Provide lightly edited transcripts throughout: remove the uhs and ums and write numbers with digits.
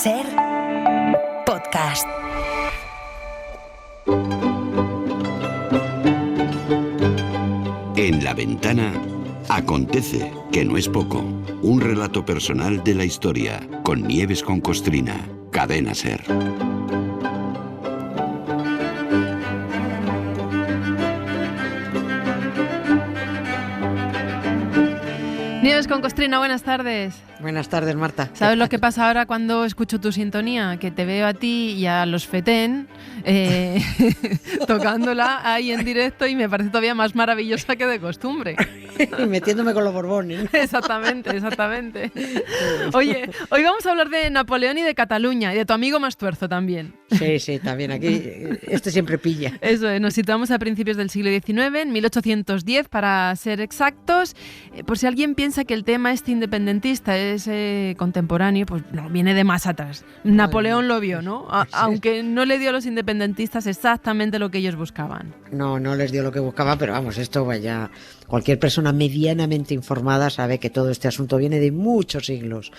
Ser podcast. En La Ventana acontece, que no es poco, un relato personal de la historia, con Nieves con Costrina, Cadena Ser. Nieves con Costrina, buenas tardes. Buenas tardes, Marta. ¿Sabes lo que pasa ahora cuando escucho tu sintonía? Que te veo a ti y a los Fetén tocándola ahí en directo y me parece todavía más maravillosa que de costumbre. Y metiéndome con los Borbones. Exactamente. Oye, hoy vamos a hablar de Napoleón y de Cataluña y de tu amigo Mastuerzo también. Sí, también aquí. Siempre pilla. Eso es, nos situamos a principios del siglo XIX, en 1810 para ser exactos. Por si alguien piensa que el tema independentista es contemporáneo, pues no, viene de más atrás. Napoleón lo vio, ¿no? Aunque no le dio a los independentistas exactamente lo que ellos buscaban. No les dio lo que buscaban, pero vamos, esto vaya... Cualquier persona medianamente informada sabe que todo este asunto viene de muchos siglos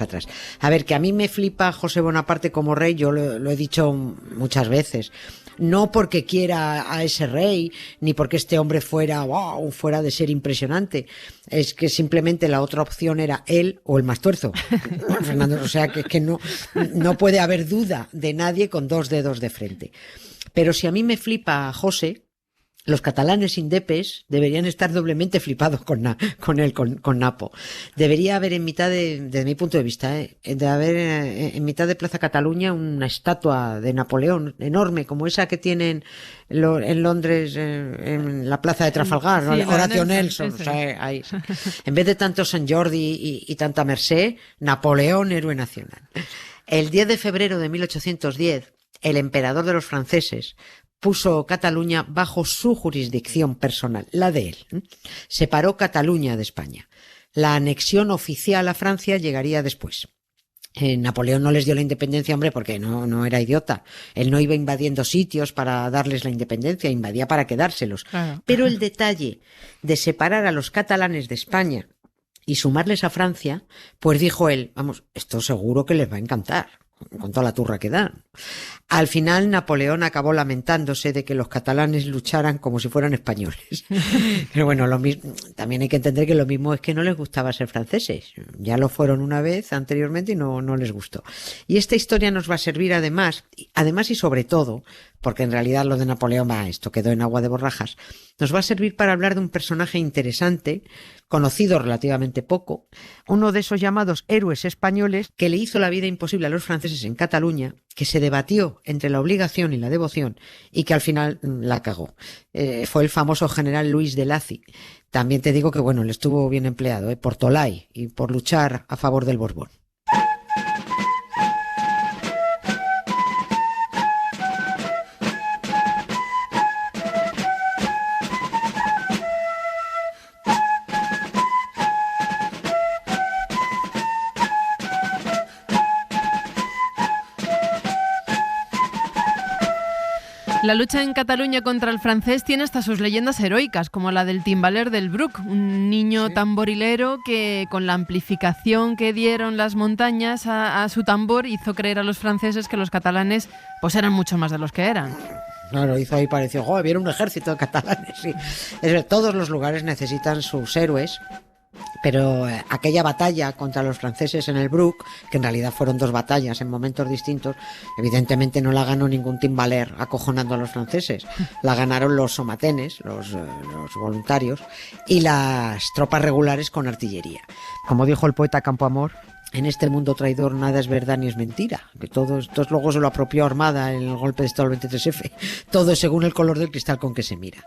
atrás. A ver, que a mí me flipa José Bonaparte como rey, yo lo he dicho muchas veces. No porque quiera a ese rey, ni porque este hombre fuera de ser impresionante. Es que simplemente la otra opción era él o el Mastuerzo. Fernando, o sea que no puede haber duda de nadie con dos dedos de frente. Pero si a mí me flipa José, los catalanes indepes deberían estar doblemente flipados con Napo. Debería haber desde mi punto de vista, de haber en mitad de Plaza Cataluña una estatua de Napoleón enorme, como esa que tienen en Londres, en la Plaza de Trafalgar, sí, Horatio Nelson. O sea, ahí. En vez de tanto Sant Jordi y tanta Mercè, Napoleón, héroe nacional. El 10 de febrero de 1810, el emperador de los franceses puso Cataluña bajo su jurisdicción personal, la de él. Separó Cataluña de España. La anexión oficial a Francia llegaría después. Napoleón no les dio la independencia, hombre, porque no era idiota. Él no iba invadiendo sitios para darles la independencia, invadía para quedárselos. Claro. Pero el detalle de separar a los catalanes de España y sumarles a Francia, pues dijo él, vamos, esto seguro que les va a encantar, con toda la turra que dan. Al final Napoleón acabó lamentándose de que los catalanes lucharan como si fueran españoles. Pero bueno, lo mismo, también hay que entender que lo mismo es que no les gustaba ser franceses. Ya lo fueron una vez anteriormente y no les gustó. Y esta historia nos va a servir además y sobre todo, porque en realidad lo de Napoleón, esto quedó en agua de borrajas, nos va a servir para hablar de un personaje interesante, conocido relativamente poco, uno de esos llamados héroes españoles que le hizo la vida imposible a los franceses en Cataluña, que se debatió entre la obligación y la devoción y que al final la cagó. Fue el famoso general Luis de Lacy. También te digo que bueno, le estuvo bien empleado, por Tolai y por luchar a favor del Borbón. La lucha en Cataluña contra el francés tiene hasta sus leyendas heroicas, como la del timbaler del Bruc, un niño tamborilero que con la amplificación que dieron las montañas a su tambor hizo creer a los franceses que los catalanes pues eran mucho más de los que eran. Claro, hizo ahí, pareció, había un ejército de catalanes. Sí. Todos los lugares necesitan sus héroes. Pero aquella batalla contra los franceses en el Bruc, que en realidad fueron dos batallas en momentos distintos, evidentemente no la ganó ningún timbaler acojonando a los franceses. La ganaron los somatenes, los voluntarios, y las tropas regulares con artillería. Como dijo el poeta Campoamor, en este mundo traidor nada es verdad ni es mentira. Que todo luego se lo apropió Armada en el golpe de Estado del 23F. Todo es según el color del cristal con que se mira.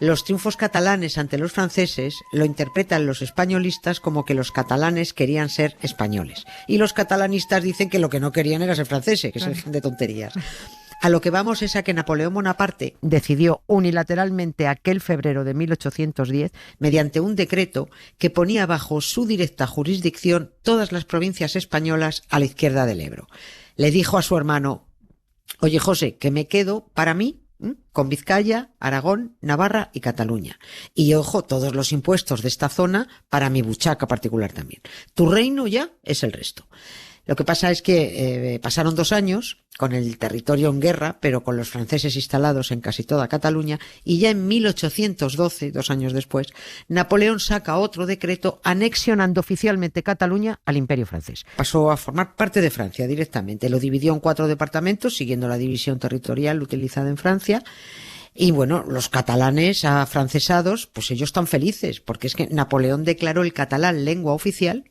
Los triunfos catalanes ante los franceses lo interpretan los españolistas como que los catalanes querían ser españoles. Y los catalanistas dicen que lo que no querían era ser franceses, que es de tonterías. A lo que vamos es a que Napoleón Bonaparte decidió unilateralmente aquel febrero de 1810, mediante un decreto que ponía bajo su directa jurisdicción todas las provincias españolas a la izquierda del Ebro. Le dijo a su hermano, oye José, que me quedo para mí con Vizcaya, Aragón, Navarra y Cataluña. Y ojo, todos los impuestos de esta zona para mi buchaca particular también. Tu reino ya es el resto. Lo que pasa es que pasaron 2 años con el territorio en guerra, pero con los franceses instalados en casi toda Cataluña, y ya en 1812, 2 años después, Napoleón saca otro decreto anexionando oficialmente Cataluña al Imperio francés. Pasó a formar parte de Francia directamente. Lo dividió en 4 departamentos, siguiendo la división territorial utilizada en Francia. Y bueno, los catalanes afrancesados, pues ellos están felices, porque es que Napoleón declaró el catalán lengua oficial,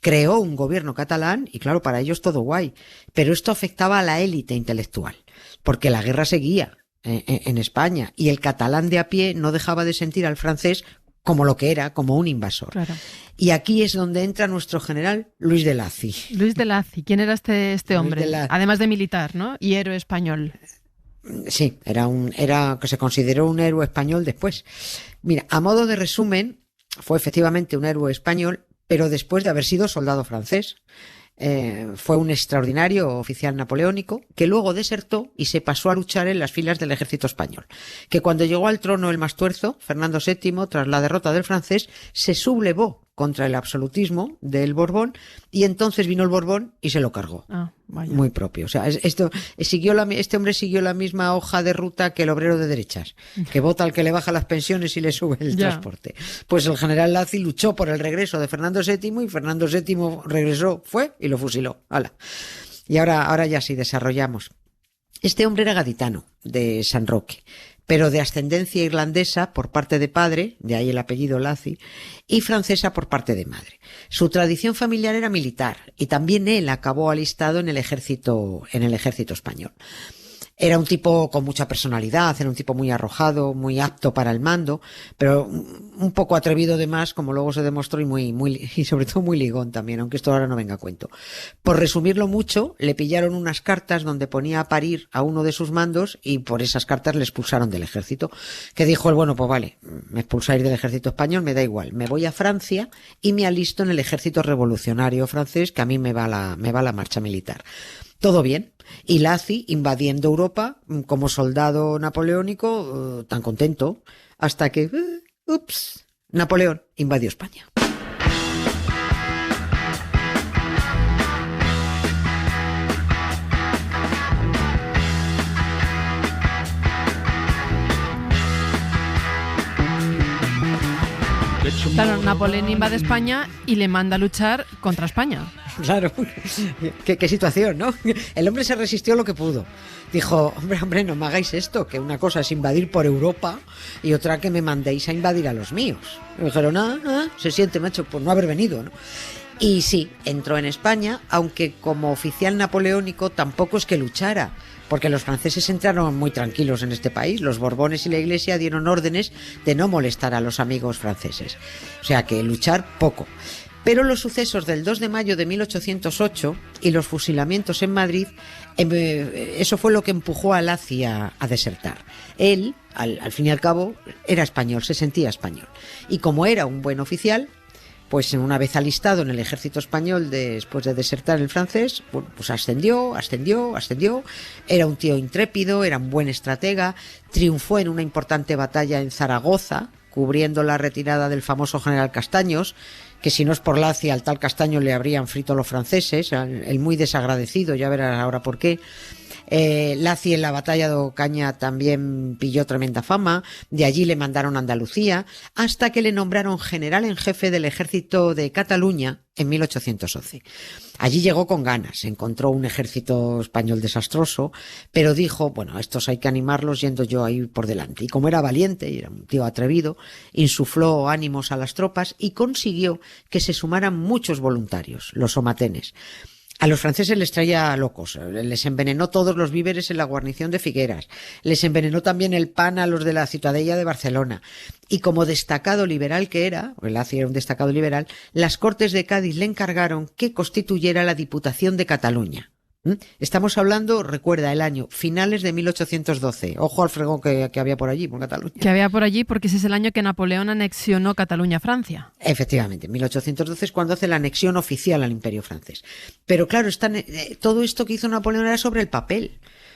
creó un gobierno catalán y claro, para ellos todo guay. Pero esto afectaba a la élite intelectual, porque la guerra seguía en España y el catalán de a pie no dejaba de sentir al francés como lo que era, como un invasor. Claro. Y aquí es donde entra nuestro general Luis de Lacy. Luis de Lacy, ¿quién era este hombre? Además de militar, ¿no? Y héroe español. Sí, era que se consideró un héroe español después. Mira, a modo de resumen, fue efectivamente un héroe español, pero después de haber sido soldado francés. Fue un extraordinario oficial napoleónico que luego desertó y se pasó a luchar en las filas del ejército español, que cuando llegó al trono el más tuerzo, Fernando VII, tras la derrota del francés, se sublevó contra el absolutismo del Borbón y entonces vino el Borbón y se lo cargó. Vaya. Muy propio. O sea, este hombre siguió la misma hoja de ruta que el obrero de derechas, que vota al que le baja las pensiones y le sube el transporte. Pues el general Lacy luchó por el regreso de Fernando VII y Fernando VII regresó, fue y lo fusiló. ¡Hala! Y ahora ya sí desarrollamos. Este hombre era gaditano, de San Roque, pero de ascendencia irlandesa por parte de padre, de ahí el apellido Lacy, y francesa por parte de madre. Su tradición familiar era militar y también él acabó alistado en el ejército español. Era un tipo con mucha personalidad, era un tipo muy arrojado, muy apto para el mando, pero un poco atrevido de más, como luego se demostró, y sobre todo muy ligón también, aunque esto ahora no venga a cuento. Por resumirlo mucho, le pillaron unas cartas donde ponía a parir a uno de sus mandos y por esas cartas le expulsaron del ejército. Que dijo él, bueno, pues vale, me expulsáis del ejército español, me da igual, me voy a Francia y me alisto en el ejército revolucionario francés, que a mí me va la marcha militar. Todo bien. Y Lacy invadiendo Europa como soldado napoleónico, tan contento, hasta que, Napoleón invadió España. Claro, Napoleón invade España y le manda a luchar contra España. Claro, qué situación, ¿no? El hombre se resistió lo que pudo. Dijo, hombre, no me hagáis esto, que una cosa es invadir por Europa y otra que me mandéis a invadir a los míos. Me dijeron, se siente, macho, por no haber venido, ¿no? Y sí, entró en España, aunque como oficial napoleónico tampoco es que luchara, porque los franceses entraron muy tranquilos en este país. Los Borbones y la Iglesia dieron órdenes de no molestar a los amigos franceses. O sea que luchar poco. Pero los sucesos del 2 de mayo de 1808 y los fusilamientos en Madrid, eso fue lo que empujó a Lacy a desertar. Él, al fin y al cabo, era español, se sentía español. Y como era un buen oficial, pues una vez alistado en el ejército español después de desertar el francés, pues ascendió. Era un tío intrépido, era un buen estratega, triunfó en una importante batalla en Zaragoza, cubriendo la retirada del famoso general Castaños, que si no es por Lacy, al tal Castaño le habrían frito los franceses, el muy desagradecido, ya verás ahora por qué. Lacy en la batalla de Ocaña también pilló tremenda fama, de allí le mandaron a Andalucía, hasta que le nombraron general en jefe del ejército de Cataluña en 1811. Allí llegó con ganas, encontró un ejército español desastroso, pero dijo, bueno, a estos hay que animarlos yendo yo ahí por delante. Y como era valiente y era un tío atrevido, insufló ánimos a las tropas y consiguió que se sumaran muchos voluntarios, los somatenes. A los franceses les traía locos, les envenenó todos los víveres en la guarnición de Figueras, les envenenó también el pan a los de la Ciutadella de Barcelona. Y como destacado liberal que era, porque Lacy era un destacado liberal, las Cortes de Cádiz le encargaron que constituyera la Diputación de Cataluña. Estamos hablando, recuerda, el año finales de 1812. Ojo al fregón que había por allí, por Cataluña. Que había por allí porque ese es el año que Napoleón anexionó Cataluña a Francia. Efectivamente, 1812 es cuando hace la anexión oficial al Imperio francés. Pero claro, todo esto que hizo Napoleón era sobre el papel.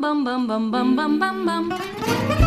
bum bum bum bum bum bum bum bum.